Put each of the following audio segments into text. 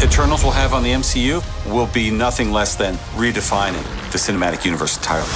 Eternals will have on the MCU will be nothing less than redefining the cinematic universe entirely.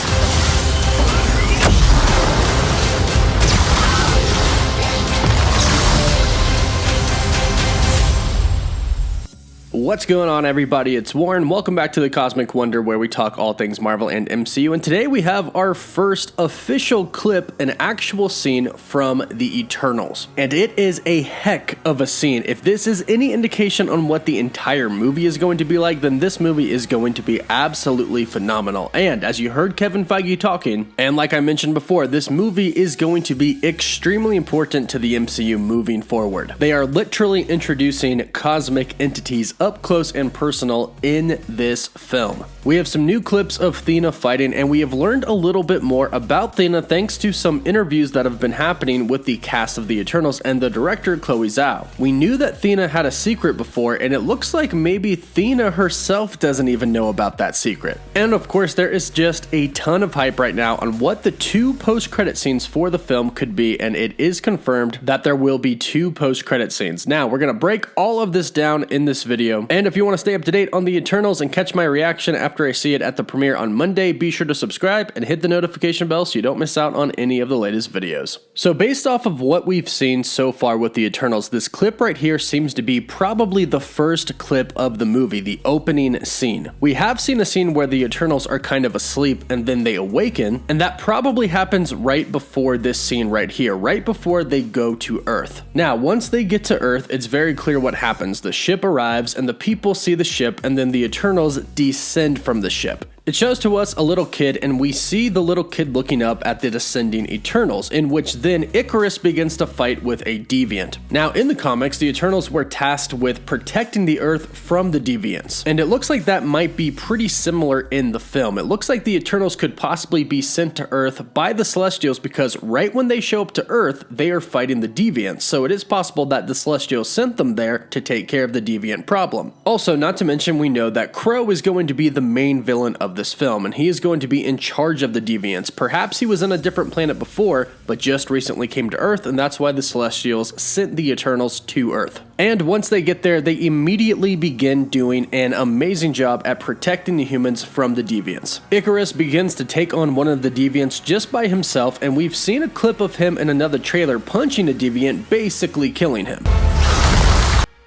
What's going on, everybody? It's Warren. Welcome back to the Cosmic Wonder, where we talk all things Marvel and MCU. And today we have our first official clip, an actual scene from the Eternals. And it is a heck of a scene. If this is any indication on what the entire movie is going to be like, then this movie is going to be absolutely phenomenal. And as you heard Kevin Feige talking, and like I mentioned before, this movie is going to be extremely important to the MCU moving forward. They are literally introducing cosmic entities up close and personal in this film. We have some new clips of Thena fighting, and we have learned a little bit more about Thena thanks to some interviews that have been happening with the cast of the Eternals and the director Chloe Zhao. We knew that Thena had a secret before, and it looks like maybe Thena herself doesn't even know about that secret. And of course, there is just a ton of hype right now on what the two post-credit scenes for the film could be, and it is confirmed that there will be two post-credit scenes. Now, we're going to break all of this down in this video. And if you want to stay up to date on the Eternals and catch my reaction after I see it at the premiere on Monday, be sure to subscribe and hit the notification bell so you don't miss out on any of the latest videos. So based off of what we've seen so far with the Eternals, this clip right here seems to be probably the first clip of the movie, the opening scene. We have seen a scene where the Eternals are kind of asleep and then they awaken, and that probably happens right before this scene right here, right before they go to Earth. Now, once they get to Earth, it's very clear what happens. The ship arrives and the people see the ship, and then the Eternals descend from the ship. It shows to us a little kid, and we see the little kid looking up at the descending Eternals, in which then Icarus begins to fight with a Deviant. Now, in the comics, the Eternals were tasked with protecting the Earth from the Deviants, and it looks like that might be pretty similar in the film. It looks like the Eternals could possibly be sent to Earth by the Celestials, because right when they show up to Earth, they are fighting the Deviants, so it is possible that the Celestials sent them there to take care of the Deviant problem. Also, not to mention, we know that Crow is going to be the main villain of this film, and he is going to be in charge of the Deviants. Perhaps he was on a different planet before, but just recently came to Earth, and that's why the Celestials sent the Eternals to Earth. And once they get there, they immediately begin doing an amazing job at protecting the humans from the Deviants. Icarus begins to take on one of the Deviants just by himself, and we've seen a clip of him in another trailer punching a Deviant, basically killing him.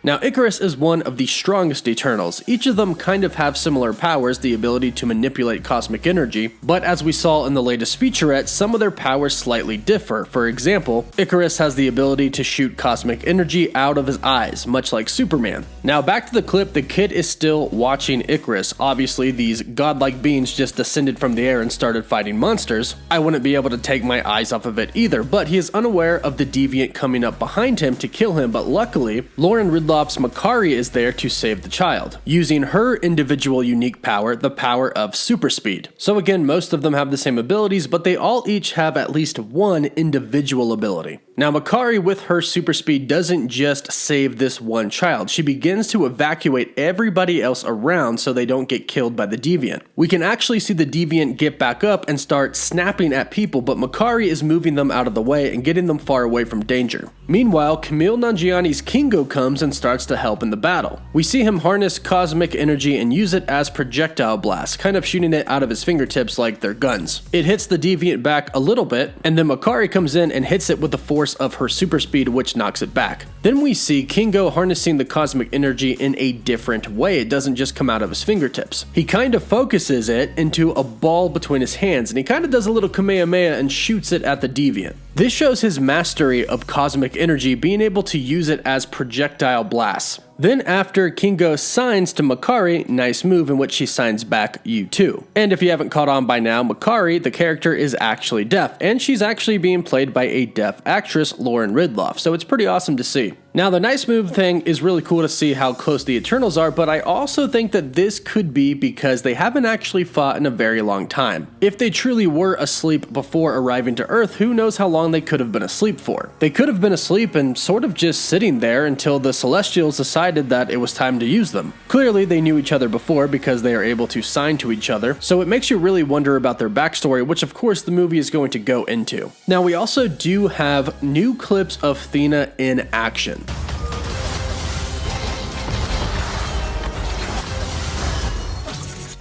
Now, Icarus is one of the strongest Eternals. Each of them kind of have similar powers, the ability to manipulate cosmic energy, but as we saw in the latest featurette, some of their powers slightly differ. For example, Icarus has the ability to shoot cosmic energy out of his eyes, much like Superman. Now, back to the clip, the kid is still watching Icarus. Obviously, these godlike beings just descended from the air and started fighting monsters. I wouldn't be able to take my eyes off of it either, but he is unaware of the Deviant coming up behind him to kill him, but luckily, Lauren Ridloff's Makari is there to save the child, using her individual unique power, the power of super speed. So again, most of them have the same abilities, but they all each have at least one individual ability. Now, Makari with her super speed doesn't just save this one child. She begins to evacuate everybody else around so they don't get killed by the Deviant. We can actually see the Deviant get back up and start snapping at people, but Makari is moving them out of the way and getting them far away from danger. Meanwhile, Kumail Nanjiani's Kingo comes and starts to help in the battle. We see him harness cosmic energy and use it as projectile blasts, kind of shooting it out of his fingertips like they're guns. It hits the Deviant back a little bit, and then Makari comes in and hits it with the force of her super speed, which knocks it back. Then we see Kingo harnessing the cosmic energy in a different way. It doesn't just come out of his fingertips. He kind of focuses it into a ball between his hands, and he kind of does a little Kamehameha and shoots it at the Deviant. This shows his mastery of cosmic energy, being able to use it as projectile blasts. Then after, Kingo signs to Makari, nice move, in which she signs back, "You too." And if you haven't caught on by now, Makari, the character, is actually deaf, and she's actually being played by a deaf actress, Lauren Ridloff, so it's pretty awesome to see. Now, the nice move thing is really cool to see how close the Eternals are, but I also think that this could be because they haven't actually fought in a very long time. If they truly were asleep before arriving to Earth, who knows how long they could have been asleep for. They could have been asleep and sort of just sitting there until the Celestials decided that it was time to use them. Clearly, they knew each other before because they are able to sign to each other, so it makes you really wonder about their backstory, which of course the movie is going to go into. Now, we also do have new clips of Thena in action.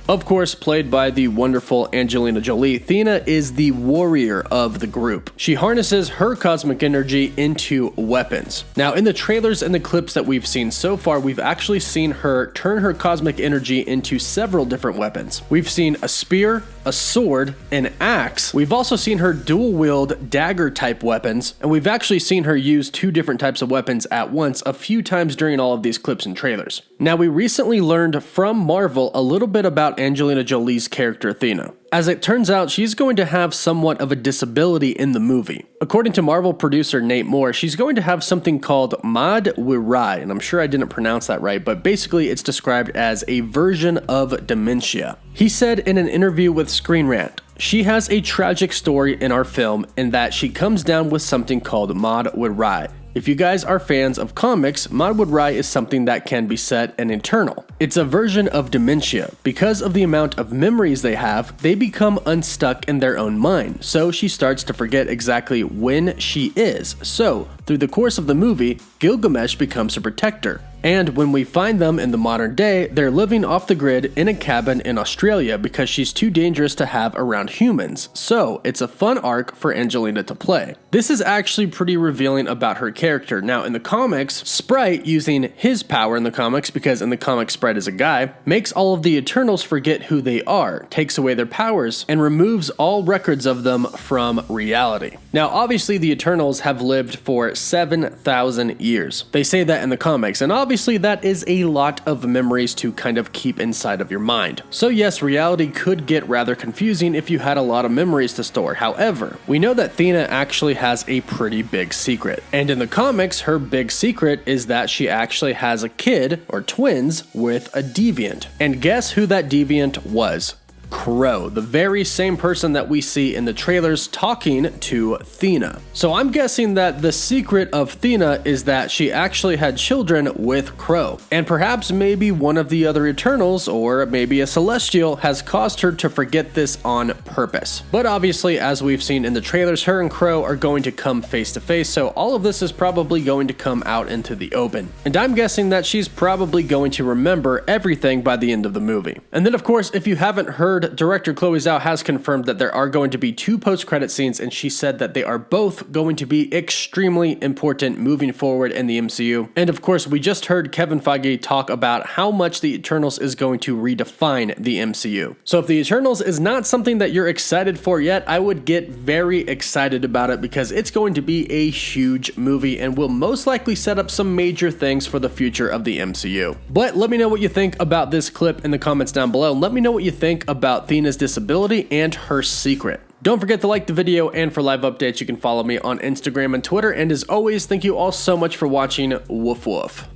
Of course, played by the wonderful Angelina Jolie, Thena is the warrior of the group. She harnesses her cosmic energy into weapons. Now, in the trailers and the clips that we've seen so far, we've actually seen her turn her cosmic energy into several different weapons. We've seen a spear, a sword, an axe. We've also seen her dual-wield dagger-type weapons, and we've actually seen her use 2 different types of weapons at once a few times during all of these clips and trailers. Now, we recently learned from Marvel a little bit about Angelina Jolie's character Thena. As it turns out, she's going to have somewhat of a disability in the movie. According to Marvel producer Nate Moore, she's going to have something called Madwirai, and I'm sure I didn't pronounce that right, but basically it's described as a version of dementia. He said in an interview with Screen Rant, "She has a tragic story in our film in that she comes down with something called Madwirai. If you guys are fans of comics, Madwirai is something that can be set and eternal. It's a version of dementia. Because of the amount of memories they have, they become unstuck in their own mind, so she starts to forget exactly when she is. So, through the course of the movie, Gilgamesh becomes her protector. And when we find them in the modern day, they're living off the grid in a cabin in Australia because she's too dangerous to have around humans. So, it's a fun arc for Angelina to play." This is actually pretty revealing about her character. Now, in the comics, Sprite, using his power in the comics, because in the comics Sprite is a guy, makes all of the Eternals forget who they are, takes away their powers, and removes all records of them from reality. Now, obviously, the Eternals have lived for 7,000 years. They say that in the comics, and obviously that is a lot of memories to kind of keep inside of your mind. So yes, reality could get rather confusing if you had a lot of memories to store. However, we know that Thena actually has a pretty big secret. And in the comics, her big secret is that she actually has a kid, or twins, with a deviant. And guess who that deviant was? Crow, the very same person that we see in the trailers talking to Thena. So I'm guessing that the secret of Thena is that she actually had children with Crow. And perhaps maybe one of the other Eternals, or maybe a Celestial, has caused her to forget this on purpose. But obviously, as we've seen in the trailers, her and Crow are going to come face to face, so all of this is probably going to come out into the open. And I'm guessing that she's probably going to remember everything by the end of the movie. And then of course, if you haven't heard, director Chloe Zhao has confirmed that there are going to be 2 post-credit scenes, and she said that they are both going to be extremely important moving forward in the MCU. And of course, we just heard Kevin Feige talk about how much the Eternals is going to redefine the MCU. So if the Eternals is not something that you're excited for yet, I would get very excited about it because it's going to be a huge movie and will most likely set up some major things for the future of the MCU. But let me know what you think about this clip in the comments down below, and let me know what you think about Thena's disability and her secret. Don't forget to like the video, and for live updates you can follow me on Instagram and Twitter, and as always, thank you all so much for watching. Woof woof.